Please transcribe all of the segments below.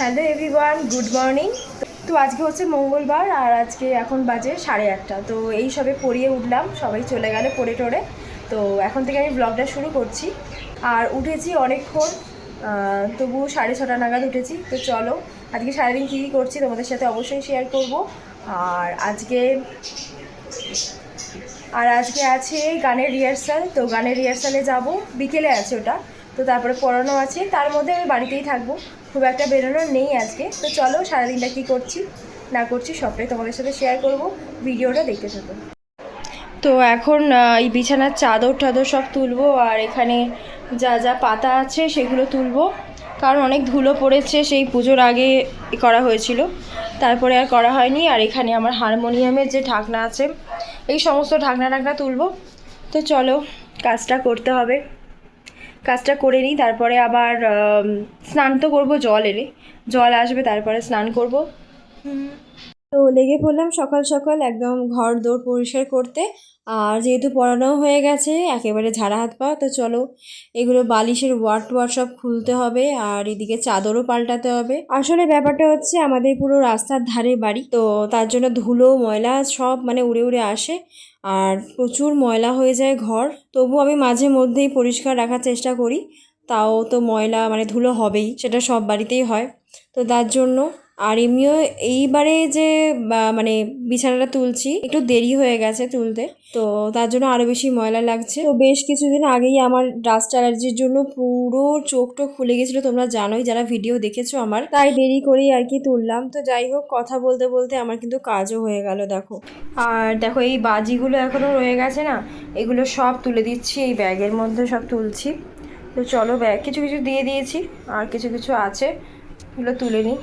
Hello everyone, good morning. তো আজকে হচ্ছে মঙ্গলবার আর আজকে এখন বাজে 8:30। তো এই সবে পড়িয়ে উঠলাম, সবাই চলে গেলে পড়ে টোড়ে। তো এখন থেকে আমি ব্লগটা শুরু করছি। আর উঠেছি অনেকক্ষণ, তবু 6:30 নাগাদ উঠেছি। তো চলো আজকে সারাদিন কী কী করছি তোমাদের সাথে অবশ্যই শেয়ার করব। আর আজকে আছে গানের রিহার্সাল। তো গানের রিহার্সালে যাব, বিকেলে আছে ওটা। তো তারপরে পড়ানো আছে, তার মধ্যে আমি বাড়িতেই থাকবো, খুব একটা বেরোনোর নেই আজকে। তো চলো সারাদিনটা কী করছি না করছি সবটাই তোমাদের সাথে শেয়ার করব, ভিডিওটা দেখতে থাকো। তো এখন এই বিছানার চাদর টাদর সব তুলবো, আর এখানে যা যা পাতা আছে সেগুলো তুলবো, কারণ অনেক ধুলো পড়েছে, সেই পুজোর আগে করা হয়েছিল, তারপরে আর করা হয়নি। আর এখানে আমার হারমোনিয়ামের যে ঢাকনা আছে, এই সমস্ত ঢাকনা তুলবো। তো চলো কাজটা করতে হবে, কাজটা করে নিই, তারপরে আবার স্নান তো করবো, জল আসবে, তারপরে স্নান করব। তো লেগে পড়লাম সকাল সকাল একদম ঘর দৌড় পরিষ্কার করতে। আর যেহেতু পড়ানো হয়ে গেছে একেবারে ঝাড়া হাত পা, তো চলো এগুলো বালিশের ওয়ার সব খুলতে হবে, আর এদিকে চাদরও পাল্টাতে হবে। আসলে ব্যাপারটা হচ্ছে আমাদের পুরো রাস্তার ধারে বাড়ি, তো তার জন্য ধুলো ময়লা সব মানে উড়ে উড়ে আসে, আর প্রচুর ময়লা হয়ে যায় ঘর। তবু আমি মাঝে মধ্যেই পরিষ্কার রাখার চেষ্টা করি, তাও তো ময়লা মানে ধুলো হবেই, সেটা সব বাড়িতেই হয়। তো তার জন্য আর এমনিও এইবারে যে মানে বিছানাটা তুলছি একটু দেরি হয়ে গেছে তুলতে, তো তার জন্য আরও বেশি ময়লা লাগছে। তো বেশ কিছুদিন আগেই আমার ডাস্ট অ্যালার্জির জন্য পুরো চোখ টোক ফুলে গেছিলো, তোমরা জানোই যারা ভিডিও দেখেছো আমার, তাই দেরি করেই আর কি তুললাম। তো যাই হোক, কথা বলতে বলতে আমার কিন্তু কাজও হয়ে গেল দেখো। আর দেখো এই বাজিগুলো এখনও রয়ে গেছে না, এগুলো সব তুলে দিচ্ছি, এই ব্যাগের মধ্যে সব তুলছি। তো চলো ব্যাগ কিছু কিছু দিয়ে দিয়েছি, আর কিছু কিছু আছে, এগুলো তুলে নিই।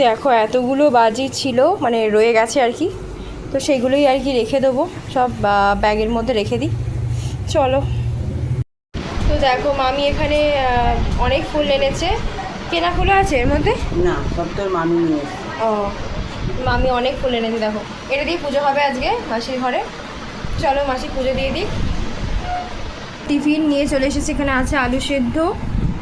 দেখো এতগুলো বাজি ছিল মানে রয়ে গেছে আর কি, তো সেইগুলোই আর কি রেখে দেবো, সব ব্যাগের মধ্যে রেখে দিই। চলো। তো দেখো মামি এখানে অনেক ফুল এনেছে, কেনা ফুলও আছে এর মধ্যে না, সব তোর মামি নিয়ে এসেছে। ও, মামি অনেক ফুল এনেছে দেখো, এটা দিয়ে পুজো হবে আজকে মাসির ঘরে। চলো মাসি পুজো দিয়ে দিই। টিফিন নিয়ে চলে এসেছে, এখানে আছে আলু সেদ্ধ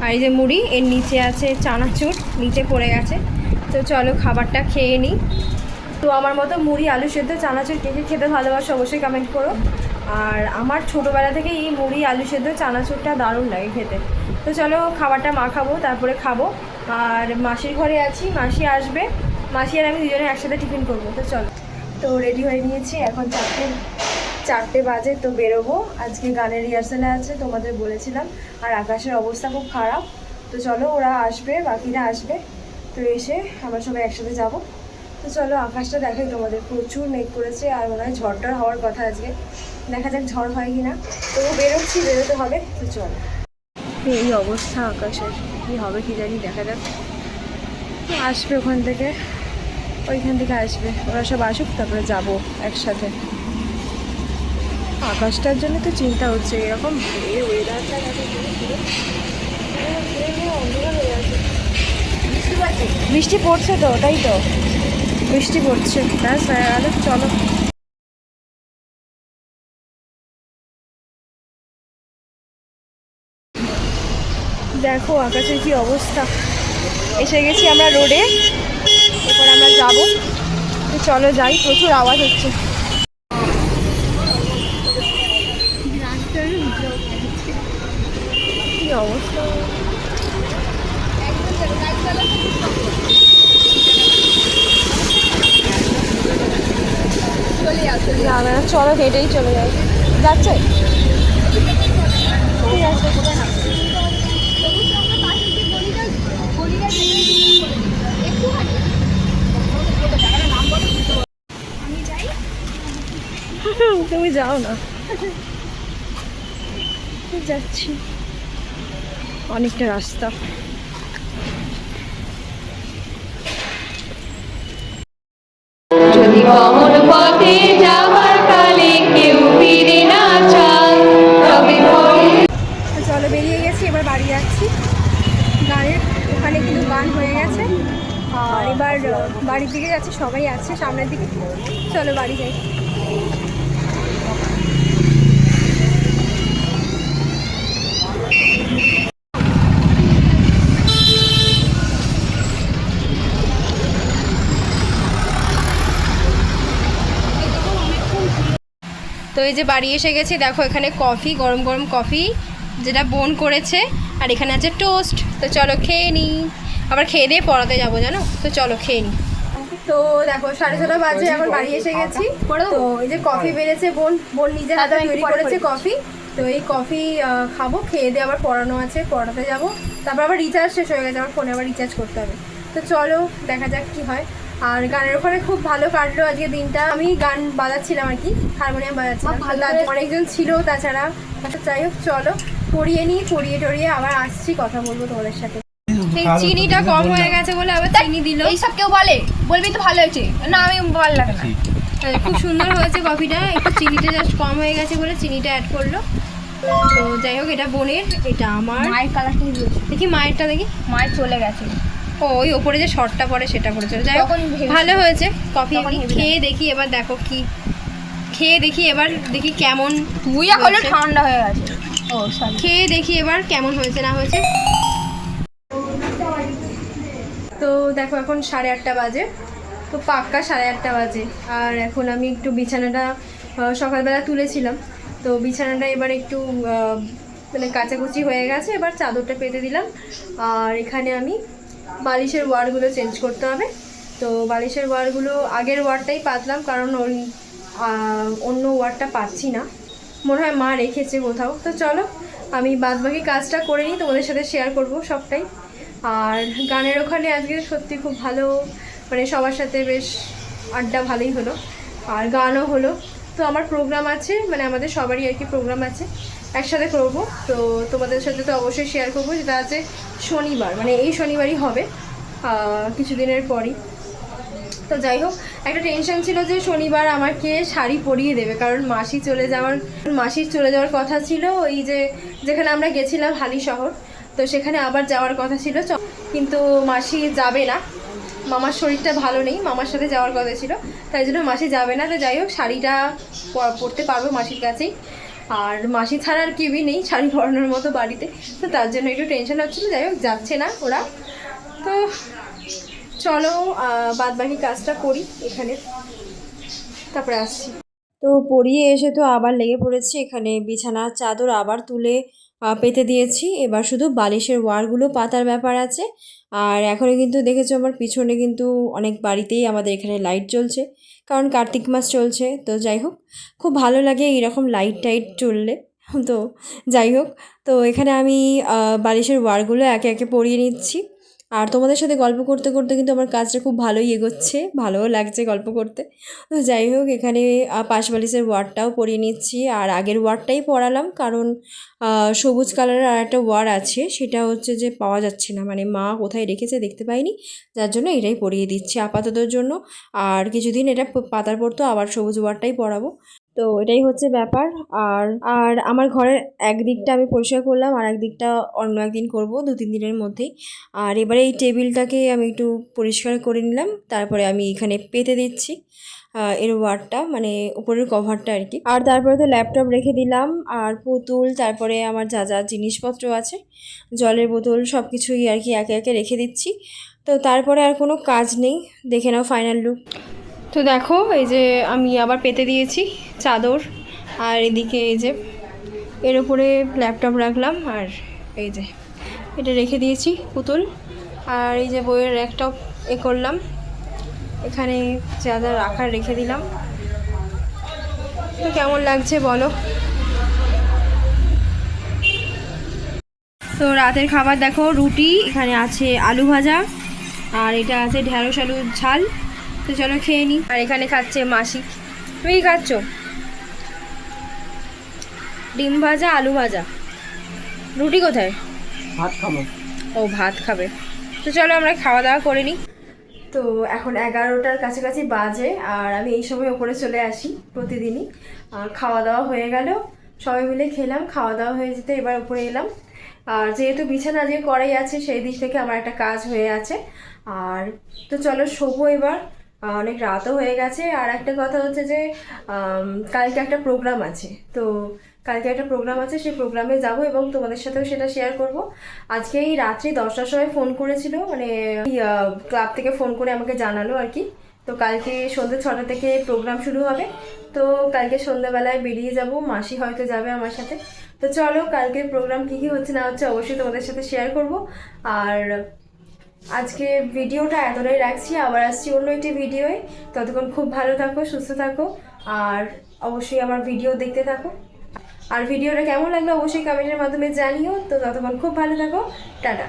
আর এই যে মুড়ি, এর নিচে আছে চানাচুর, নিচে পড়ে গেছে। তো চলো খাবারটা খেয়ে নিই। তো আমার মতো মুড়ি আলু সেদ্ধ চানাচুর কে কে খেতে ভালোবাসো অবশ্যই কমেন্ট করো। আর আমার ছোটোবেলা থেকে এই মুড়ি আলু সেদ্ধ চানাচুরটা দারুণ লাগে খেতে। তো চলো খাবারটা মাখাবো, তারপরে খাবো। আর মাসির ঘরে আছি, মাসি আসবে, মাসি আর আমি দুজনে একসাথে টিফিন করবো। তো চলো, তো রেডি হয়ে নিয়েছি, এখন 4টে বাজে, তো বেরোবো। আজকে গানের রিহার্সালে আছে তোমাদের বলেছিলাম, আর আকাশের অবস্থা খুব খারাপ। তো চলো ওরা আসবে, বাকিরা আসবে, তো এসে আমরা সবাই একসাথে যাব। তো চলো আকাশটা দেখাই তোমাদের, প্রচুর মেঘ করেছে, আর মনে হয় ঝড় হওয়ার কথা আজকে, দেখা যাক ঝড় হয় কি না। তো বেরোতে হবে। তো চলো, এই অবস্থা আকাশের, কী হবে কি জানি, দেখা যাক। তো আসবে ওখান থেকে, ওইখান থেকে আসবে, ওরা সব আসুক তারপরে যাব একসাথে। আকাশটার জন্য তো চিন্তা হচ্ছে, এরকম ওয়েদারটা অন্ধকার হয়ে আছে। বৃষ্টি পড়ছে তো, ওটাই তো, বৃষ্টি পড়ছে, ব্যাস হয়ে গেল। চলো দেখো আকাশের কি অবস্থা। এসে গেছি আমরা রোডে, এরপর আমরা যাবো। তো চলো যাই, প্রচুর আওয়াজ হচ্ছে। কি অবস্থা, যাবে না, চলো হেঁটেই চলে যাই। যাচ্ছে, ঠিক আছে। তুমি যাও না, যাচ্ছি, অনেকটা রাস্তা। যদি কমল পথে যাবার কালে কেউ ফিরে না চায় তবে চলো বেরিয়ে গেছি, এবার বাড়ি যাচ্ছি। গানের ওখানে কিন্তু গান হয়ে গেছে, আর এবার বাড়ির দিকে যাচ্ছি, সবাই আছে সামনের দিকে। চলো বাড়ি যাই। তো এই যে বাড়ি এসে গেছি, দেখো এখানে কফি, গরম গরম কফি যেটা বোন করেছে, আর এখানে আছে টোস্ট। তো চলো খেয়ে নিই, আবার খেয়ে দিয়ে পড়াতে যাবো জানো, তো চলো খেয়ে নিই। তো দেখো 6:30 বাজে, এখন বাড়ি এসে গেছি। তো এই যে কফি বেড়েছে, বোন নিজে হাতে তৈরি করেছে কফি। তো এই কফি খাবো, খেয়ে দিয়ে আবার পড়ানো আছে, পড়াতে যাব। তারপর আবার রিচার্জ শেষ হয়ে গেছে, আমার ফোনে আবার রিচার্জ করতে হবে। তো চলো দেখা যাক কি হয়। আর গানের ওখানে খুব ভালো কাটলো আজকে দিনটা। আমি গান বাজাচ্ছিলাম আর কি, হারমোনিয়াম বাজাচ্ছিলাম, অনেকজন ছিল তাছাড়া। যাই হোক চলো পড়িয়ে নিই, পড়িয়ে টড়িয়ে আবার আসছি, কথা বলবো তোমাদের সাথে। এই চিনিটা কম হয়ে গেছে বলে আবার চিনি দিল। এইসব কেউ বলবি তো ভালো হয়েছে না, আমি ভালো লাগে না। খুব সুন্দর হয়েছে কফিটা, একটু চিনিটা জাস্ট কম হয়ে গেছে বলে চিনিটা অ্যাড করলো। তো যাই হোক, এটা বোনের, এটা আমার। মায়ের কালারটা দেখি মায়েরটা, দেখি মায়ের চলে গেছে। ও ওই ওপরে যে শর্টটা পরে সেটা করেছিল। যাই হোক তখন ভেবেছি। ভালো হয়েছে কফি। তখন ভেবেছি। খেয়ে দেখি এবার, দেখো কি খেয়ে দেখি এবার, দেখি কেমন। তুই এখন ঠান্ডা হয়ে গেছে। ও সরি। খেয়ে দেখি এবার কেমন হয়েছে না হয়েছে। তো দেখো এখন 8:30 বাজে, তো পাক্কা 8:30 বাজে। আর এখন আমি একটু বিছানাটা সকালবেলা তুলেছিলাম, তো বিছানাটা এবার একটু মানে কাচাকুচি হয়ে গেছে, এবার চাদরটা পেতে দিলাম। আর এখানে আমি বালিশের ওয়ারগুলো চেঞ্জ করতে হবে। তো বালিশের ওয়ারগুলো আগের ওয়ারটাই পাতলাম, কারণ ওই অন্য ওয়ারটা পাচ্ছি না, মনে হয় মা রেখেছে কোথাও। তো চলো আমি বাদবাকি কাজটা করে নিই, তোমাদের সাথে শেয়ার করব সবটাই। আর গানের ওখানে আজকে সত্যি খুব ভালো, মানে সবার সাথে বেশ আড্ডা ভালোই হলো, আর গানও হলো। তো আমার প্রোগ্রাম আছে, মানে আমাদের সবারই আর কি প্রোগ্রাম আছে, একসাথে করবো। তো তোমাদের সাথে তো অবশ্যই শেয়ার করবো, যেটা আছে শনিবার, মানে এই শনিবারই হবে, কিছুদিনের পরই। তো যাই হোক, একটা টেনশন ছিল যে শনিবার আমাকে শাড়ি পরিয়ে দেবে, কারণ মাসির চলে যাওয়ার কথা ছিল, ওই যে যেখানে আমরা গেছিলাম হালিশহর, তো সেখানে আবার যাওয়ার কথা ছিল। কিন্তু মাসি যাবে না, মামার শরীরটা ভালো নেই, মামার সাথে যাওয়ার কথা ছিল, তাই জন্য মাসি যাবে না। তো যাই হোক শাড়িটা পরতে পারবো মাসির কাছেই, আর মাসি ছাড়া আর কেউই নেই শাড়ি পরানোর মতো বাড়িতে, তো তার জন্য একটু টেনশন হচ্ছিলো। যাই হোক যাচ্ছে না ওরা। তো চলো বাদবাকি কাজটা করি এখানে, তারপরে আসছি। তো পরিয়ে এসে তো আবার লেগে পড়েছি এখানে, বিছানার চাদর আবার তুলে পেতে দিয়েছি। এবার শুধু বালিশের ওয়ারগুলো পাতার ব্যাপার আছে। আর এখনও কিন্তু দেখেছো আমার পিছনে কিন্তু অনেক বাড়িতেই আমাদের এখানে লাইট জ্বলছে, কারণ কার্তিক মাস চলছে। তো যাই হোক খুব ভালো লাগে এইরকম লাইট টাইট চললে। তো যাই হোক, তো এখানে আমি বালিশের ওয়ারগুলো একে একে পরিয়ে নিচ্ছি। আর তোমাদের সাথে গল্প করতে করতে কিন্তু আমার কাজটা খুব ভালোই এগোচ্ছে, ভালোও লাগছে গল্প করতে। তো যাই হোক এখানে পাশ বালিশের ওয়ারটাও পরিয়ে নিচ্ছি, আর আগের ওয়ারটাই পরালাম, কারণ সবুজ কালারের আর একটা ওয়ার আছে, সেটা হচ্ছে যে পাওয়া যাচ্ছে না, মানে মা কোথায় রেখেছে দেখতে পাইনি, যার জন্য এটাই পরিয়ে দিচ্ছি আপাততর জন্য। আর কিছুদিন এটা পাতার পর তো আবার সবুজ ওয়ারটাই পরাবো। তো এটাই হচ্ছে ব্যাপার। আর আর আমার ঘরের একদিকটা আমি পরিষ্কার করলাম, আর একদিকটা অন্য একদিন করব, 2-3 দিনের মধ্যেই। আর এবারে এই টেবিলটাকে আমি একটু পরিষ্কার করে নিলাম, তারপরে আমি এখানে পেতে দিচ্ছি এর ওয়ারটা, মানে উপরের কভারটা আর কি। আর তারপরে তো ল্যাপটপ রেখে দিলাম, আর পুতুল, তারপরে আমার যা যা জিনিসপত্র আছে, জলের বোতল, সব কিছুই আর কি একে একে রেখে দিচ্ছি। তো তারপরে আর কোনো কাজ নেই, দেখে নাও ফাইনাল লুক। তো দেখো এই যে আমি আবার পেতে দিয়েছি চাদর, আর এদিকে এই যে এর উপরে ল্যাপটপ রাখলাম, আর এই যে এটা রেখে দিয়েছি পুতুল, আর এই যে বইয়ের র্যাকটাও করলাম, এখানে যা যা রাখার রেখে দিলাম। তো কেমন লাগছে বলো। তো রাতের খাবার দেখো, রুটি, এখানে আছে আলু ভাজা, আর এটা আছে ঢেঁড়স আলুর ঝাল। তো চলো খেয়ে নিই। আর এখানে খাচ্ছে মাসি। তুমি কি খাচ্ছ? ডিম ভাজা, আলু ভাজা। রুটি কোথায়? ভাত খাবো। ও ভাত খাবে। তো চলো আমরা খাওয়া দাওয়া করে নিই। তো এখন 11টার কাছাকাছি বাজে, আর আমি এই সময় ওপরে চলে আসি প্রতিদিনই। খাওয়া দাওয়া হয়ে গেল, সবাই মিলে খেলাম, খাওয়া দাওয়া হয়ে যেতে এবার উপরে এলাম। আর যেহেতু বিছানা যে করাই আছে, সেই দিক থেকে আমার একটা কাজ হয়ে আছে। আর তো চলো শোবো এবার, অনেক রাতও হয়ে গেছে। আর একটা কথা হচ্ছে যে কালকে একটা প্রোগ্রাম আছে, তো কালকে একটা প্রোগ্রাম আছে, সেই প্রোগ্রামে যাব এবং তোমাদের সাথেও সেটা শেয়ার করব। আজকে এই রাত্রি 10টার সময় ফোন করেছিল, মানে ক্লাব থেকে ফোন করে আমাকে জানালো আর কি। তো কালকে সন্ধ্যে 6টা থেকে প্রোগ্রাম শুরু হবে, তো কালকে সন্ধ্যাবেলায় বেরিয়ে যাব, মাসি হয়তো যাবে আমার সাথে। তো চলো কালকে প্রোগ্রাম কী কী হচ্ছে না হচ্ছে অবশ্যই তোমাদের সাথে শেয়ার করব। আর আজকে ভিডিওটা এতটাই রাখছি, আবার আসছি অন্য একটি ভিডিওয়ে। ততক্ষণ খুব ভালো থাকো, সুস্থ থাকো, আর অবশ্যই আমার ভিডিও দেখতে থাকো। আর ভিডিওটা কেমন লাগলো অবশ্যই কমেন্টের মাধ্যমে জানিও। তো ততক্ষণ খুব ভালো থাকো, টাটা।